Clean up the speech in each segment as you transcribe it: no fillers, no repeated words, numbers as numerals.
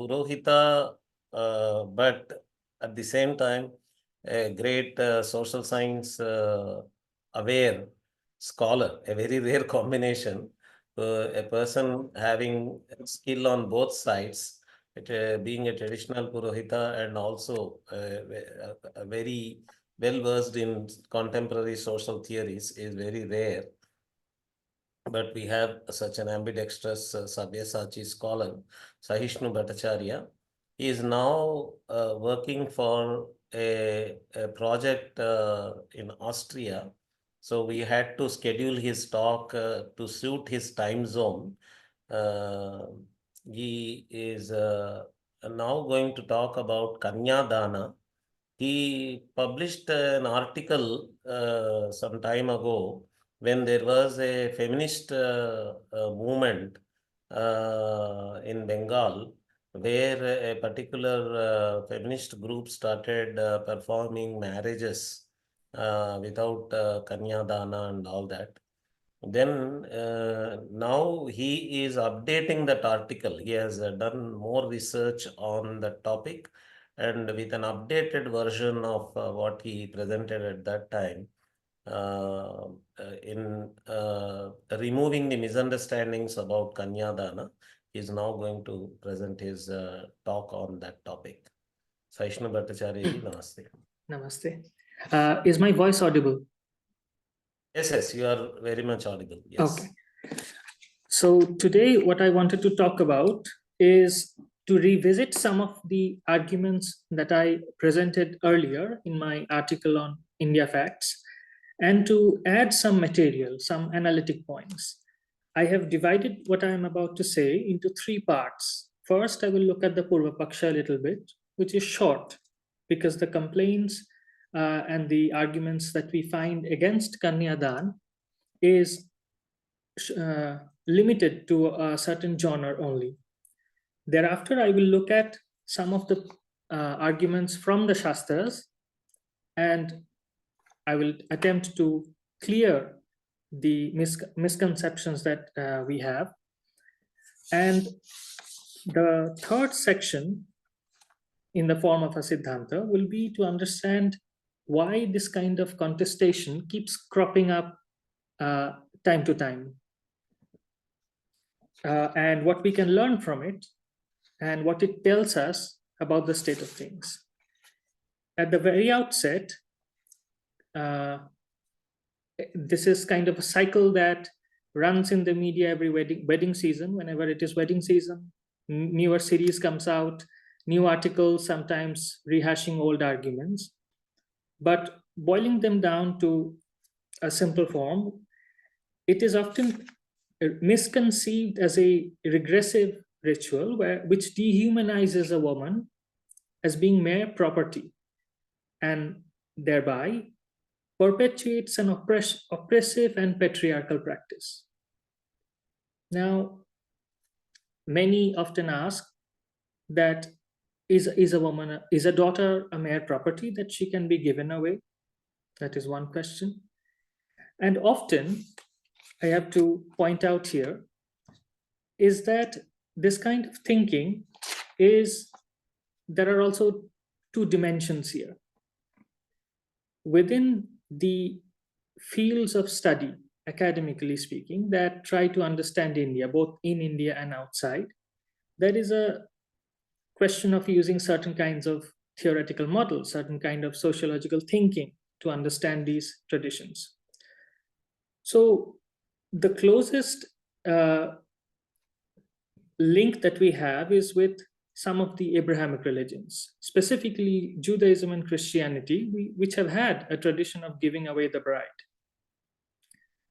purohita, but at the same time, a great social science aware scholar, a very rare combination. A person having skill on both sides, being a traditional purohita and also a very well versed in contemporary social theories is very rare. But we have such an ambidextrous Sabyasachi scholar, Sahishnu Bhattacharyya. He is now working for a project in Austria. So we had to schedule his talk to suit his time zone. He is now going to talk about Kanyadāna. He published an article some time ago when there was a feminist movement in Bengal, where a particular feminist group started performing marriages without Kanyadana and all that. Then now he is updating that article. He has done more research on that topic, and with an updated version of what he presented at that time, in removing the misunderstandings about Kanyadana, he is now going to present his talk on that topic. Sahishnu Bhattacharya, namaste. Namaste. Is my voice audible? Yes, you are very much audible. Yes. Okay. So today what I wanted to talk about is to revisit some of the arguments that I presented earlier in my article on India Facts, and to add some material, some analytic points. I have divided what I am about to say into three parts. First, I will look at the Purva Paksha a little bit, which is short, because the complaints and the arguments that we find against Kanyadāna is limited to a certain genre only. Thereafter, I will look at some of the arguments from the Shastras, and I will attempt to clear the misconceptions that we have. And the third section, in the form of a Siddhanta, will be to understand why this kind of contestation keeps cropping up time to time, and what we can learn from it, and what it tells us about the state of things. At the very outset, this is kind of a cycle that runs in the media every wedding season. Whenever it is wedding season, newer series comes out, new articles, sometimes rehashing old arguments. But boiling them down to a simple form, it is often misconceived as a regressive ritual which dehumanizes a woman as being mere property, and thereby perpetuates an oppressive and patriarchal practice. Now, many often ask that is a daughter a mere property that she can be given away? That is one question. And often, I have to point out here, is that this kind of thinking there are also two dimensions here. Within the fields of study, academically speaking, that try to understand India, both in India and outside, there is a question of using certain kinds of theoretical models, certain kind of sociological thinking to understand these traditions. So the closest link that we have is with some of the Abrahamic religions, specifically Judaism and Christianity, which have had a tradition of giving away the bride.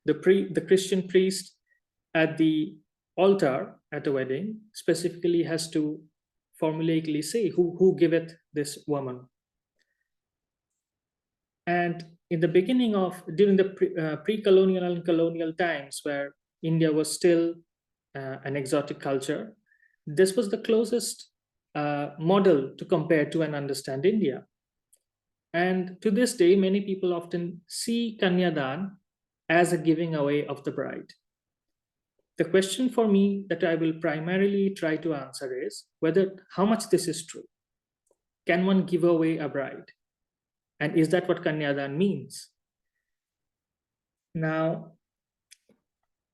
The Christian priest at the altar at a wedding specifically has to formulaically say who giveth this woman. And in the beginning during the pre-colonial and colonial times, where India was still an exotic culture, this was the closest model to compare to and understand India. And to this day, many people often see Kanyadāna as a giving away of the bride. the question for me that I will primarily try to answer is whether how much this is true. Can one give away a bride? And is that what Kanyadāna means? Now,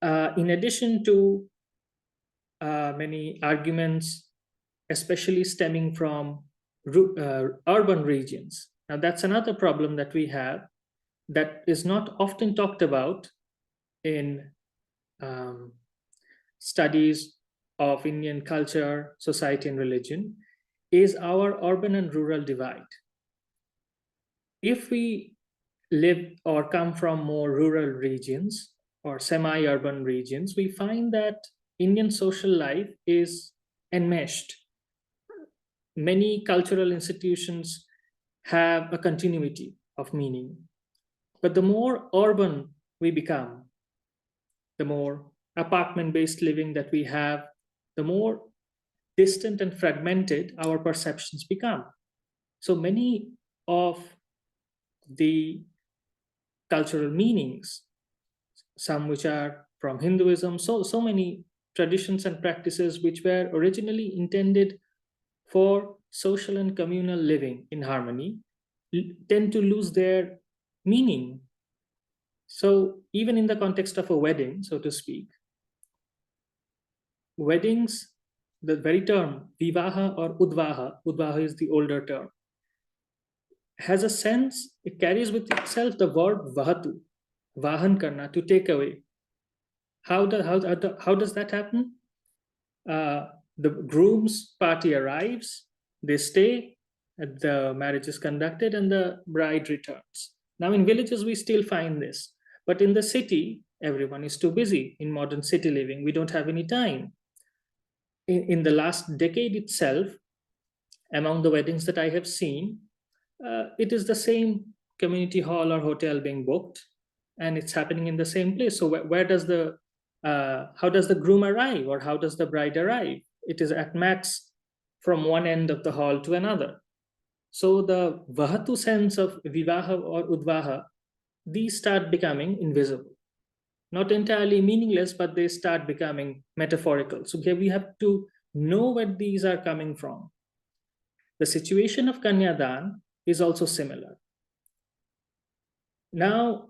in addition to many arguments, especially stemming from urban regions. Now, that's another problem that we have that is not often talked about in studies of Indian culture, society, and religion, is our urban and rural divide. If we live or come from more rural regions or semi-urban regions, we find that Indian social life is enmeshed. Many cultural institutions have a continuity of meaning. But the more urban we become, the more apartment-based living that we have, the more distant and fragmented our perceptions become. So many of the cultural meanings, some which are from Hinduism, so many traditions and practices which were originally intended for social and communal living in harmony, tend to lose their meaning. So even in the context of a wedding, so to speak, weddings, the very term vivaha or udvaha is the older term, has a sense, it carries with itself the verb vahatu, vahan karna, to take away. How does that happen? The groom's party arrives, they stay, the marriage is conducted, and the bride returns. Now in villages, we still find this. But in the city, everyone is too busy. In modern city living, we don't have any time. In the last decade itself, among the weddings that I have seen, it is the same community hall or hotel being booked, and it's happening in the same place. So where does how does the groom arrive, or how does the bride arrive? It is at max from one end of the hall to another. So the vahatu sense of vivaha or udvaha, these start becoming invisible. Not entirely meaningless, but they start becoming metaphorical. So here we have to know where these are coming from. The situation of Kanyadāna is also similar. Now,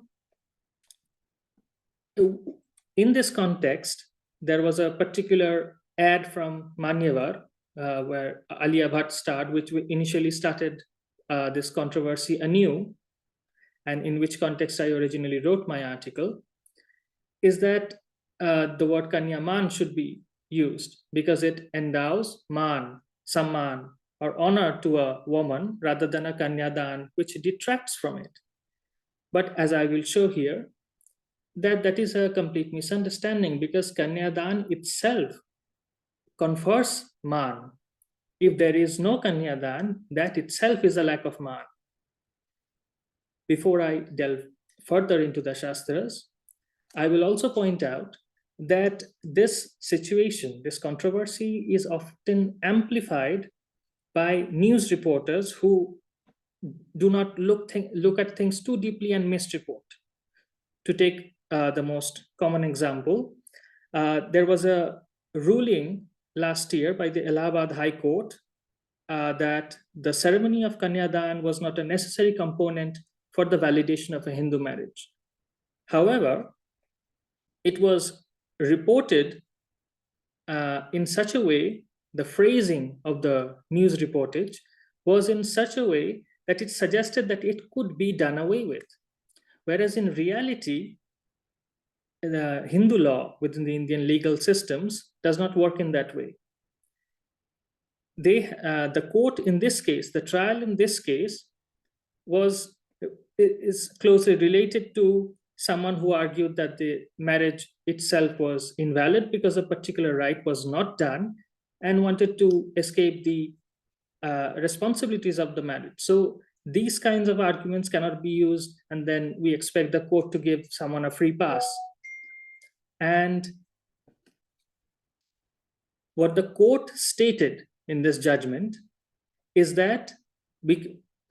in this context, there was a particular ad from Manyavar, where Alia Bhatt starred, which initially started this controversy anew, and in which context I originally wrote my article, is that the word Kanyaman should be used because it endows man, samman, or honor to a woman rather than a Kanyadāna, which detracts from it. But as I will show here, that is a complete misunderstanding, because Kanyadāna itself confers man. If there is no Kanyadāna, that itself is a lack of man. Before I delve further into the Shastras, I will also point out that this situation, this controversy, is often amplified by news reporters who do not look at things too deeply and misreport. To take the most common example, there was a ruling last year by the Allahabad High Court that the ceremony of Kanyadāna was not a necessary component for the validation of a Hindu marriage. However, it was reported in such a way, the phrasing of the news reportage was in such a way that it suggested that it could be done away with. Whereas in reality, the Hindu law within the Indian legal systems does not work in that way. The court in this case, the trial in this case, is closely related to someone who argued that the marriage itself was invalid because a particular rite was not done and wanted to escape the responsibilities of the marriage. So these kinds of arguments cannot be used, and then we expect the court to give someone a free pass. And what the court stated in this judgment is that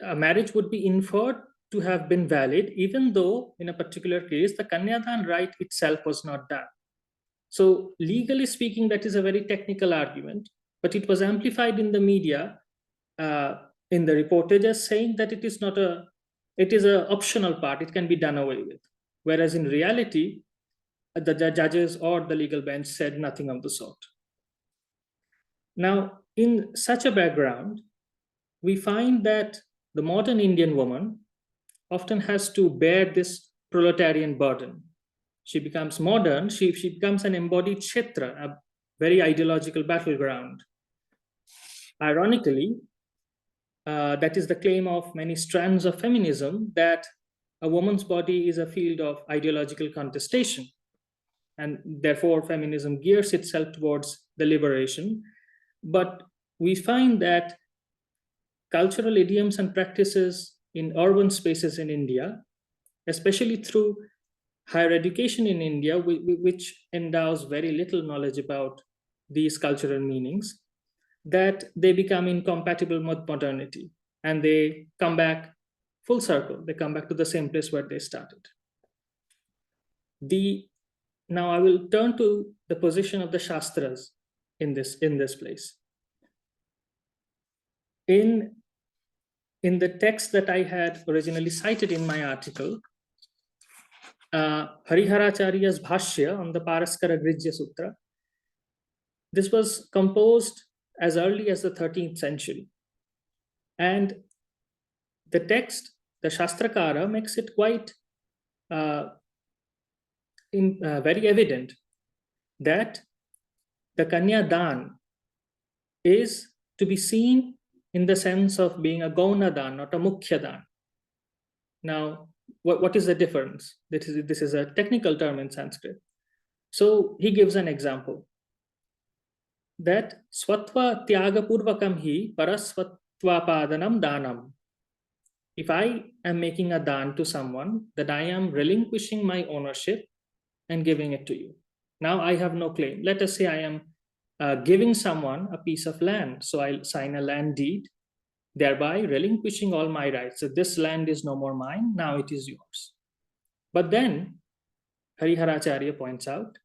a marriage would be inferred to have been valid, even though in a particular case, the Kanyadāna rite itself was not done. So legally speaking, that is a very technical argument, but it was amplified in the media, in the reportages, saying that it is an optional part, it can be done away with. Whereas in reality, the judges or the legal bench said nothing of the sort. Now, in such a background, we find that the modern Indian woman often has to bear this proletarian burden. She becomes modern, she becomes an embodied kshetra, a very ideological battleground. Ironically, that is the claim of many strands of feminism, that a woman's body is a field of ideological contestation. And therefore, feminism gears itself towards the liberation. But we find that cultural idioms and practices in urban spaces in India, especially through higher education in India, which endows very little knowledge about these cultural meanings, that they become incompatible with modernity and they come back full circle. They come back to the same place where they started. Now I will turn to the position of the Shastras in this place. In the text that I had originally cited in my article, Hariharacharya's Bhashya on the Parāśara Sutra, this was composed as early as the 13th century. And the text, the Shastrakara, makes it quite very evident that the Kanyadāna is to be seen in the sense of being a gādāna, not a mukhyadāna. Now, what is the difference? This is a technical term in Sanskrit. So he gives an example that svatva tyaga purvakam hi parasvatvapadanam dānam. If I am making a dān to someone, that I am relinquishing my ownership and giving it to you. Now I have no claim. Let us say I am giving someone a piece of land. So I'll sign a land deed, thereby relinquishing all my rights. So this land is no more mine, now it is yours. But then Hariharacharya points out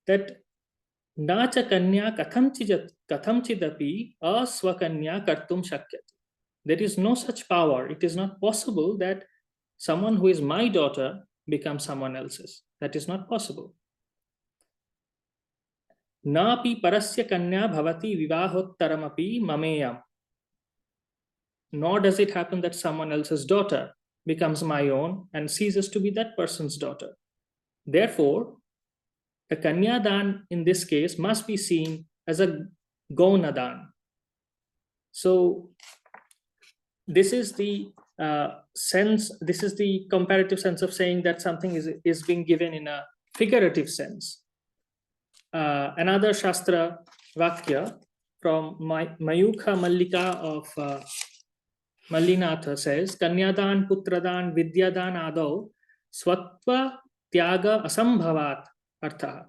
that nacha kanya katham-chidapi aswakanya kartum shakyate. There is no such power. It is not possible that someone who is my daughter becomes someone else's. That is not possible. Napi parasya kanya bhavati vivahottaram-api mameyam. Nor does it happen that someone else's daughter becomes my own and ceases to be that person's daughter. Therefore, the Kanyadāna in this case must be seen as a gādāna. So this is the this is the comparative sense of saying that something is being given in a figurative sense. Another Shastra Vakya from Mayūkha Mālikā of Mallinatha says, Kanyadāna putradāna vidyadāna ādau svatva tyaga asambhavat artha.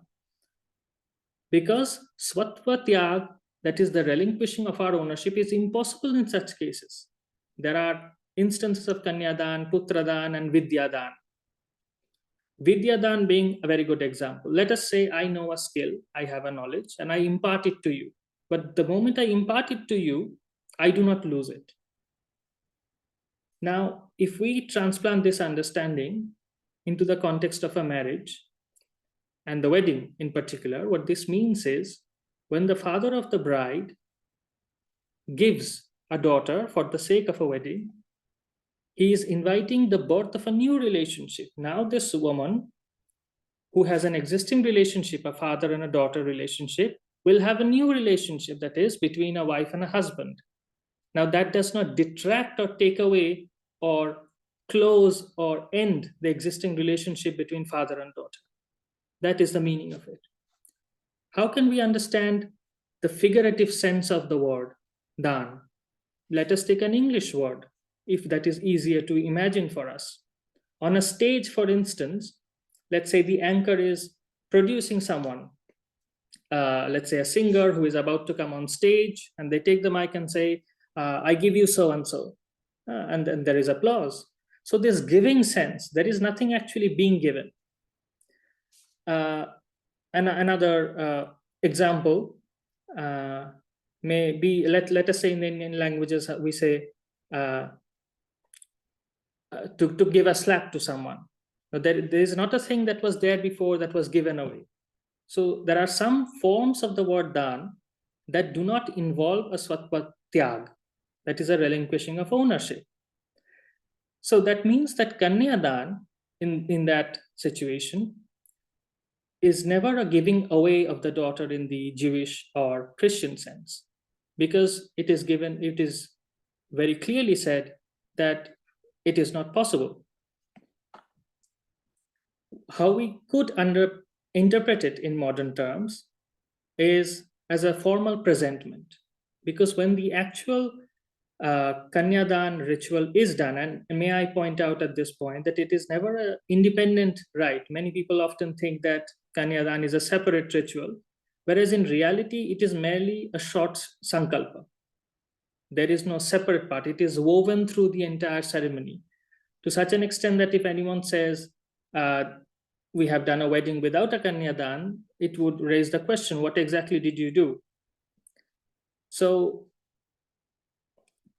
Because svatva tyag, that is the relinquishing of our ownership, is impossible in such cases. There are instances of Kanyadāna, putradāna, and vidyadāna. Vidyadāna being a very good example. Let us say I know a skill, I have a knowledge, and I impart it to you. But the moment I impart it to you, I do not lose it. Now, if we transplant this understanding into the context of a marriage, and the wedding in particular, what this means is when the father of the bride gives a daughter for the sake of a wedding, he is inviting the birth of a new relationship. Now this woman who has an existing relationship, a father and a daughter relationship, will have a new relationship, that is between a wife and a husband. Now that does not detract or take away or close or end the existing relationship between father and daughter. That is the meaning of it. How can we understand the figurative sense of the word dāna? Let us take an English word, if that is easier to imagine for us. On a stage, for instance, let's say the anchor is producing someone, let's say a singer who is about to come on stage, and they take the mic and say, I give you so-and-so, and then there is applause. So this giving sense, there is nothing actually being given. another example may be, let us say in Indian languages, we say to give a slap to someone. Now, there is not a thing that was there before that was given away. So there are some forms of the word dāna that do not involve a svatva tyag, that is a relinquishing of ownership. So that means that Kanyadāna in that situation is never a giving away of the daughter in the Jewish or Christian sense, because it is very clearly said that it is not possible. How we could interpret it in modern terms is as a formal presentment, because when the actual Kanyadāna ritual is done, and may I point out at this point that it is never an independent rite. Many people often think that Kanyadāna is a separate ritual, whereas in reality it is merely a short sankalpa. There is no separate part. It is woven through the entire ceremony, to such an extent that if anyone says, we have done a wedding without a Kanyadāna, it would raise the question, what exactly did you do? So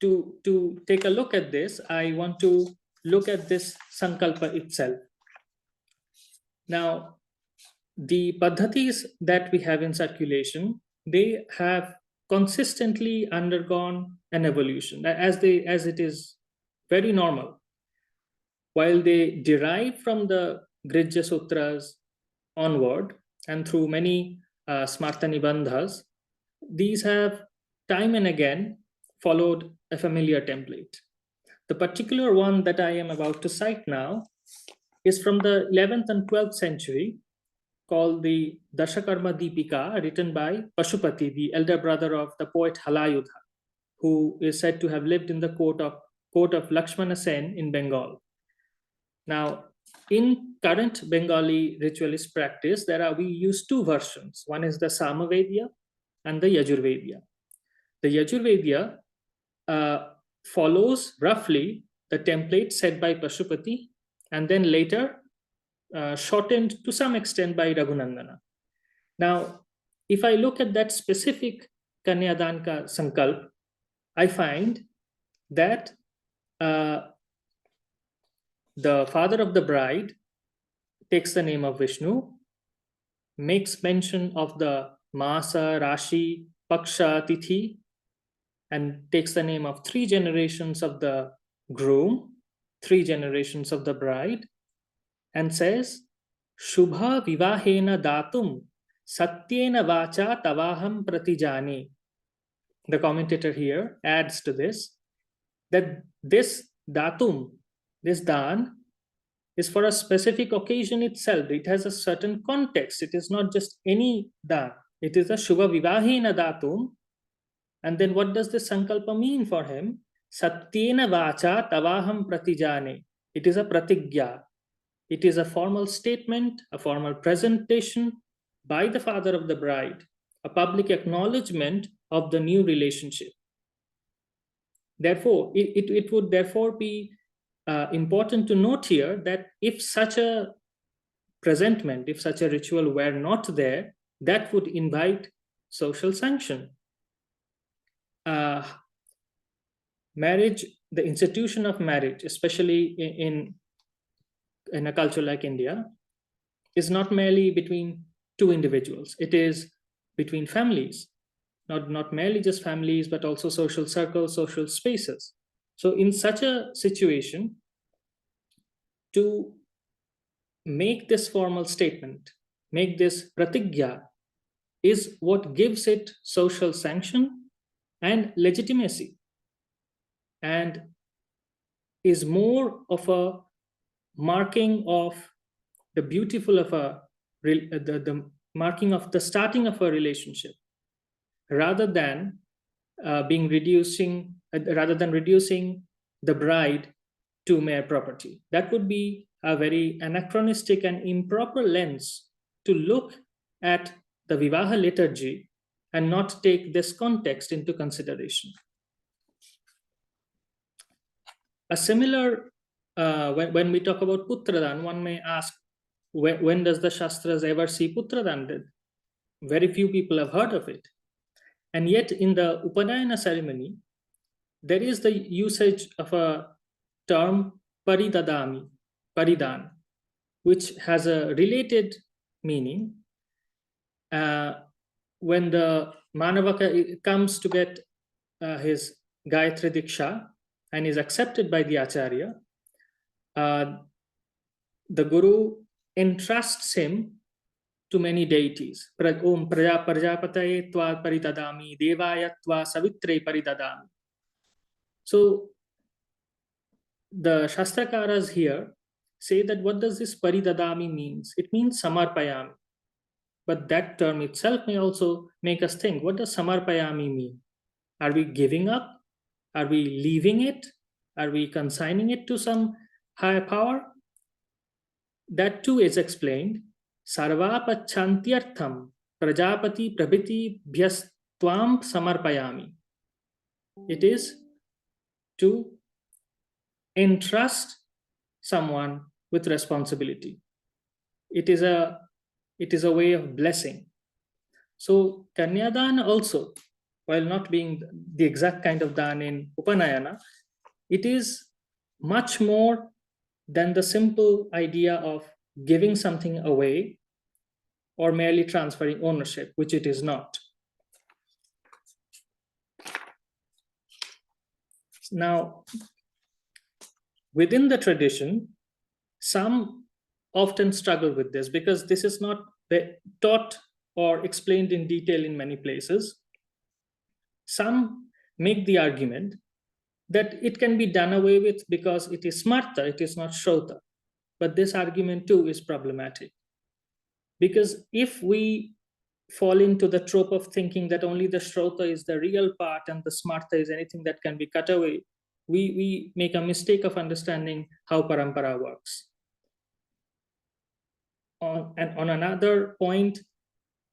to take a look at this, I want to look at this sankalpa itself. Now, the paddhatis that we have in circulation, they have consistently undergone an evolution, as it is very normal. While they derive from the Grijya Sutras onward and through many Smarta Nibandhas, these have time and again followed a familiar template. The particular one that I am about to cite now is from the 11th and 12th century, called the Daśakarma Dīpika, written by Pashupati, the elder brother of the poet Halayudha, who is said to have lived in the court of Lakshmana Sen in Bengal. Now, in current Bengali ritualist practice, we use two versions. One is the Samavediya and the Yajurvedya. The Yajurvedya follows roughly the template set by Pashupati, and then later shortened to some extent by Raghunandana. Now, if I look at that specific Kanyadāna Sankalp, I find that the father of the bride takes the name of Vishnu, makes mention of the Masa, Rashi, Paksha, Tithi, and takes the name of 3 generations of the groom, 3 generations of the bride, and says, Shubha vivahena datum satyena vacha tavaham pratijani. The commentator here adds to this that this datum, this dāna, is for a specific occasion itself. It has a certain context. It is not just any dāna. It is a Shubha vivahena datum. And then what does this sankalpa mean for him? Satyena vacha tavaham pratijane. It is a pratigya. It is a formal statement, a formal presentation by the father of the bride, a public acknowledgement of the new relationship. Therefore, it would therefore be important to note here that if such a presentment, if such a ritual were not there, that would invite social sanction. Marriage, the institution of marriage, especially in a culture like India, is not merely between 2 individuals. It is between families, not merely just families, but also social circles, social spaces. So in such a situation, to make this formal statement, make this pratigya, is what gives it social sanction and legitimacy, and is more of a marking of the beautiful of the marking of the starting of a relationship, rather than reducing the bride to mere property. That would be a very anachronistic and improper lens to look at the Vivaha liturgy and not take this context into consideration. A similar, when we talk about Putradāna, one may ask, when does the Shastras ever see Putradāna? very few people have heard of it. And yet in the Upanayana ceremony, there is the usage of a term paridadami, paridāna, which has a related meaning. When the Manavaka comes to get his Gayatri Diksha and is accepted by the Acharya, the Guru entrusts him to many deities. Om Prajapataye Tva Paridadami, Devaya Tva Savitre Paridadami. So the Shastrakaras here say that what does this Paridadami means? It means Samarpayami. But that term itself may also make us think, what does Samarpayami mean? Are we giving up? Are we leaving it? Are we consigning it to some higher power? That too is explained. Sarvapachantyartham prajapati prabhiti bhyastvam samarpayami. It is to entrust someone with responsibility. It is a way of blessing. So Kanyadana also, while not being the exact kind of dāna in Upanayana, it is much more than the simple idea of giving something away or merely transferring ownership, which it is not. Now, within the tradition, some often struggle with this because this is not taught or explained in detail in many places. Some make the argument that it can be done away with because it is Smṛta, it is not Shrota. But this argument too is problematic. Because if we fall into the trope of thinking that only the Shrota is the real part and the Smṛta is anything that can be cut away, we make a mistake of understanding how Parampara works. And on another point,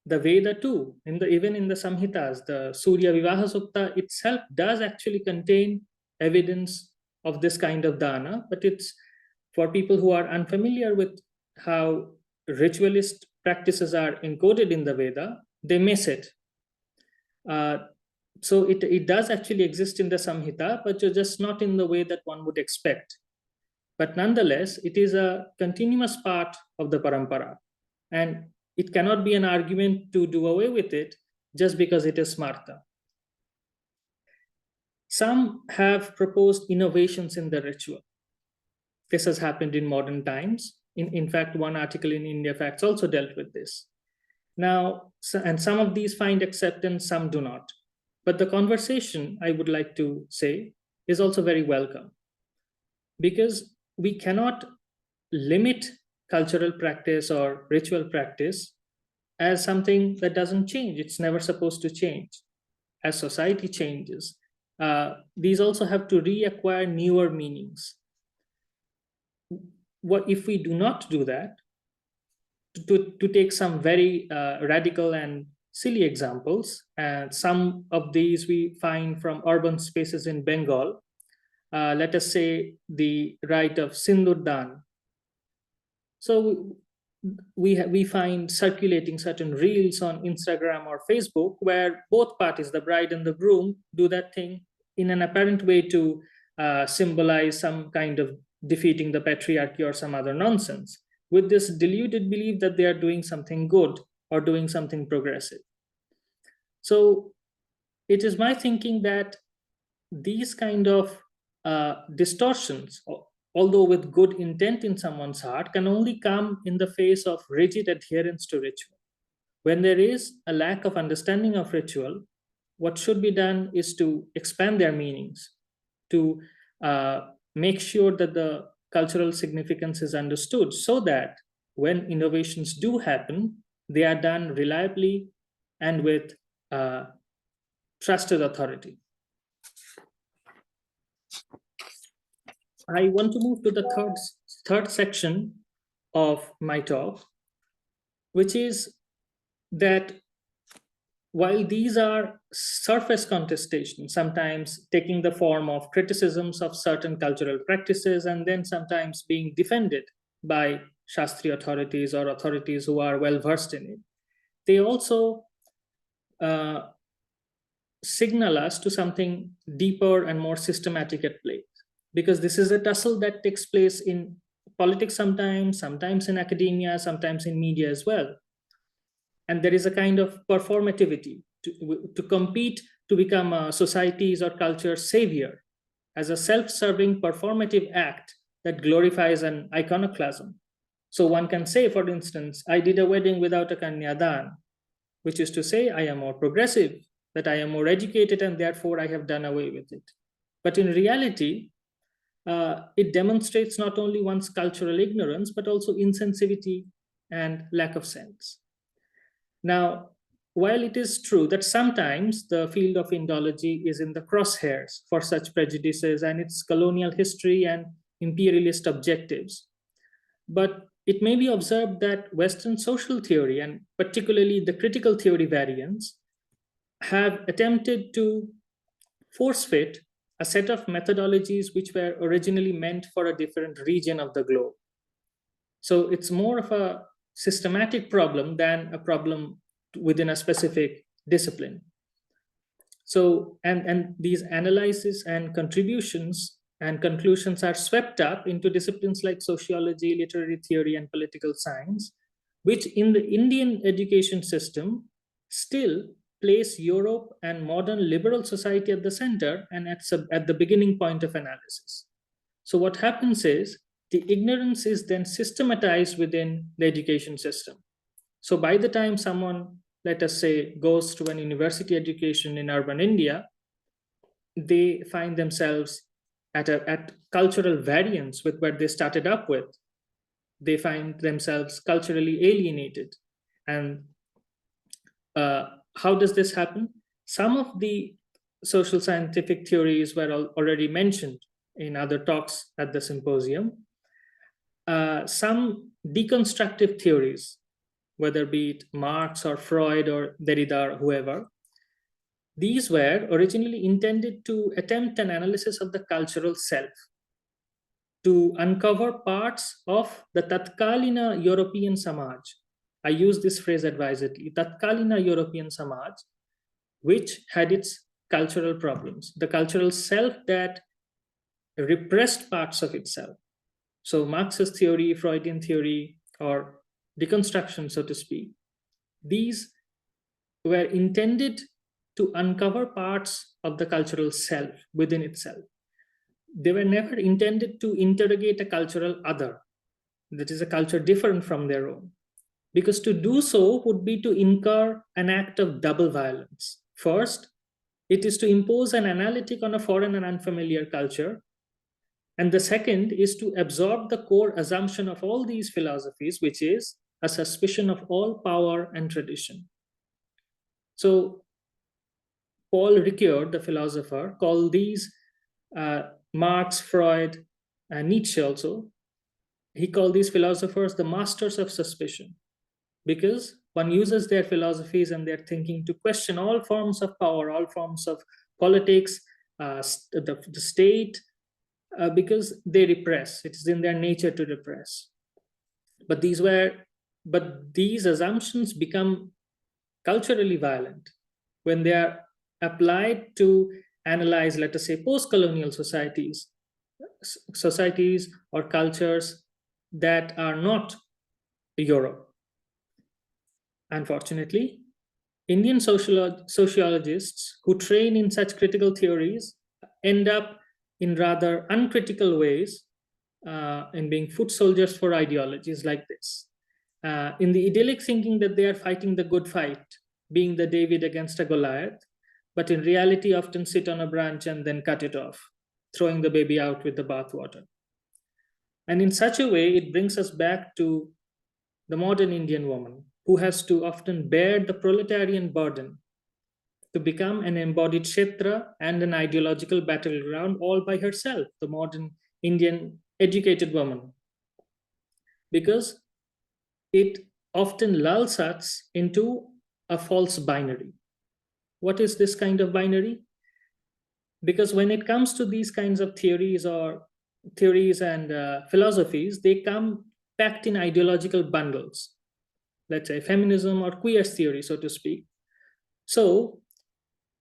the Veda too, even in the Samhitas, the Surya Vivaha Sukta itself does actually contain evidence of this kind of dāna, but it's for people who are unfamiliar with how ritualist practices are encoded in the Veda, they miss it. So it does actually exist in the Samhita, but just not in the way that one would expect. But nonetheless, it is a continuous part of the Parampara. And it cannot be an argument to do away with it just because it is Smṛta. Some have proposed innovations in the ritual. This has happened in modern times. In fact, one article in India Facts also dealt with this. Now, and some of these find acceptance, some do not. But the conversation, I would like to say, is also very welcome. Because we cannot limit cultural practice or ritual practice as something that doesn't change. It's never supposed to change. As society changes, these also have to reacquire newer meanings. What if we do not do that? To take some very radical and silly examples, and some of these we find from urban spaces in Bengal. Let us say the rite of Sindur Dan. So we find circulating certain reels on Instagram or Facebook where both parties, the bride and the groom, do that thing in an apparent way to symbolize some kind of defeating the patriarchy or some other nonsense, with this deluded belief that they are doing something good or doing something progressive. So it is my thinking that these kind of distortions, although with good intent in someone's heart, can only come in the face of rigid adherence to ritual. When there is a lack of understanding of ritual, what should be done is to expand their meanings, to make sure that the cultural significance is understood, so that when innovations do happen, they are done reliably and with trusted authority. I want to move to the third section of my talk, which is that while these are surface contestations, sometimes taking the form of criticisms of certain cultural practices and then sometimes being defended by Shastri authorities or authorities who are well versed in it, they also signal us to something deeper and more systematic at play. Because this is a tussle that takes place in politics sometimes in academia, sometimes in media as well. And there is a kind of performativity to compete to become a society's or culture's savior as a self-serving performative act that glorifies an iconoclasm. So one can say, for instance, I did a wedding without a Kanyadāna, which is to say I am more progressive, that I am more educated, and therefore I have done away with it. But in reality, it demonstrates not only one's cultural ignorance, but also insensitivity and lack of sense. Now, while it is true that sometimes the field of Indology is in the crosshairs for such prejudices and its colonial history and imperialist objectives, but it may be observed that Western social theory, and particularly the critical theory variants, have attempted to force fit a set of methodologies which were originally meant for a different region of the globe. So it's more of a systematic problem than a problem within a specific discipline. So, and these analyses and contributions and conclusions are swept up into disciplines like sociology, literary theory, and political science, which in the Indian education system still place Europe and modern liberal society at the center and at the beginning point of analysis. So what happens is the ignorance is then systematized within the education system. So by the time someone, let us say, goes to an university education in urban India, they find themselves at cultural variance with what they started up with. They find themselves culturally alienated. And how does this happen? Some of the social scientific theories were already mentioned in other talks at the symposium. Some deconstructive theories, whether be it Marx or Freud or Derrida or whoever, these were originally intended to attempt an analysis of the cultural self, to uncover parts of the Tatkalina European Samaj. I use this phrase advisedly, Tatkalina European Samaj, which had its cultural problems, the cultural self that repressed parts of itself. So Marxist theory, Freudian theory, or deconstruction, so to speak, these were intended to uncover parts of the cultural self within itself. They were never intended to interrogate a cultural other, that is a culture different from their own, because to do so would be to incur an act of double violence. First, it is to impose an analytic on a foreign and unfamiliar culture. And the second is to absorb the core assumption of all these philosophies, which is a suspicion of all power and tradition. So Paul Ricoeur, the philosopher, called these Marx, Freud, and Nietzsche also, he called these philosophers the masters of suspicion, because one uses their philosophies and their thinking to question all forms of power, all forms of politics, the state, because they repress. It is in their nature to repress. But these assumptions become culturally violent when they are applied to analyze, let us say, post-colonial societies or cultures that are not Europe. Unfortunately, Indian sociologists who train in such critical theories end up in rather uncritical ways in being foot soldiers for ideologies like this. In the idyllic thinking that they are fighting the good fight, being the David against a Goliath, but in reality often sit on a branch and then cut it off, throwing the baby out with the bathwater. And in such a way, it brings us back to the modern Indian woman, who has to often bear the proletarian burden to become an embodied kshetra and an ideological battleground all by herself, the modern Indian educated woman. Because it often lulls us into a false binary. What is this kind of binary? Because when it comes to these kinds of theories and philosophies, they come packed in ideological bundles. let's say, feminism or queer theory, so to speak. So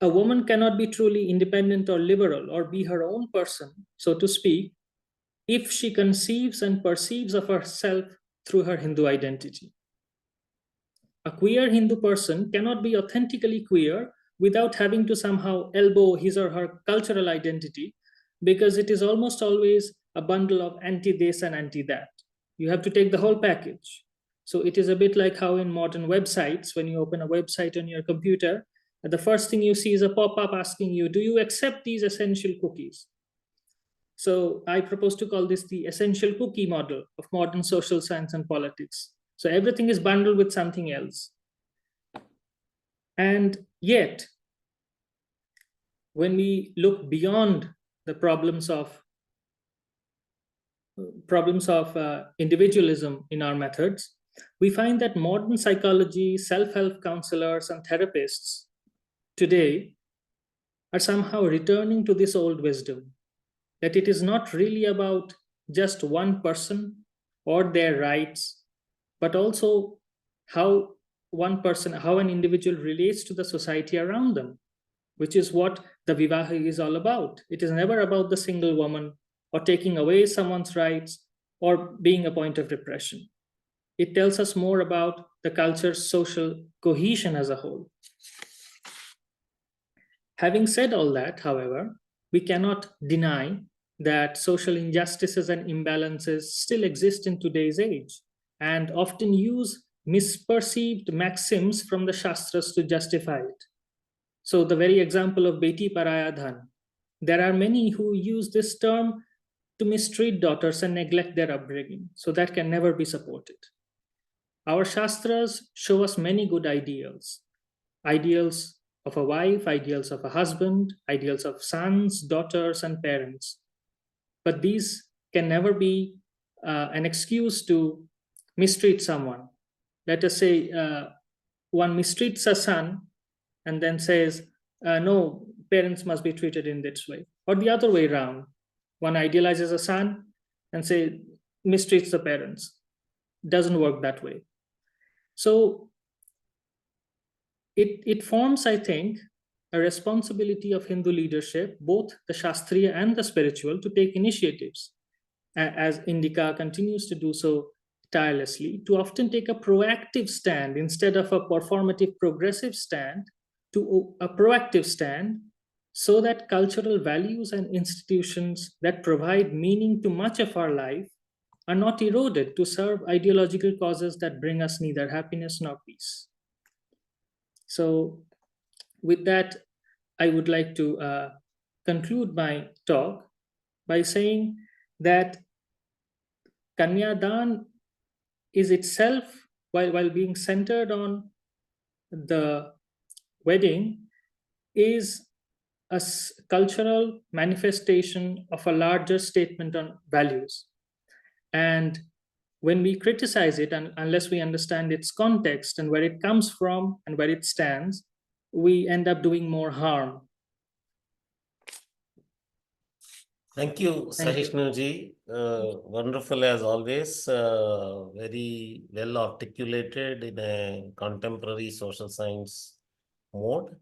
a woman cannot be truly independent or liberal or be her own person, so to speak, if she conceives and perceives of herself through her Hindu identity. A queer Hindu person cannot be authentically queer without having to somehow elbow his or her cultural identity, because it is almost always a bundle of anti-this and anti-that. You have to take the whole package. So it is a bit like how in modern websites, when you open a website on your computer, the first thing you see is a pop-up asking you, do you accept these essential cookies? So I propose to call this the essential cookie model of modern social science and politics. So everything is bundled with something else. And yet, when we look beyond the problems of individualism in our methods, we find that modern psychology, self-help counselors, and therapists today are somehow returning to this old wisdom, that it is not really about just one person or their rights, but also how an individual relates to the society around them, which is what the Vivaha is all about. It is never about the single woman or taking away someone's rights or being a point of repression. It tells us more about the culture's social cohesion as a whole. Having said all that, however, we cannot deny that social injustices and imbalances still exist in today's age and often use misperceived maxims from the Shastras to justify it. So the very example of Beti Paraya Dhan, there are many who use this term to mistreat daughters and neglect their upbringing. So that can never be supported. Our Shastras show us many good ideals. Ideals of a wife, ideals of a husband, ideals of sons, daughters, and parents. But these can never be an excuse to mistreat someone. Let us say one mistreats a son and then says, no, parents must be treated in this way. Or the other way around. One idealizes a son and say mistreats the parents. Doesn't work that way. So it forms, I think, a responsibility of Hindu leadership, both the Shastriya and the spiritual, to take initiatives, as Indica continues to do so tirelessly, to often take a proactive stand instead of a performative progressive stand, to a proactive stand, so that cultural values and institutions that provide meaning to much of our life are not eroded to serve ideological causes that bring us neither happiness nor peace. So with that, I would like to conclude my talk by saying that Kanyadāna is itself, while being centered on the wedding, is a cultural manifestation of a larger statement on values. And when we criticize it, and unless we understand its context and where it comes from and where it stands, we end up doing more harm. Thank you, Sahishnuji. Wonderful as always, very well articulated in a contemporary social science mode.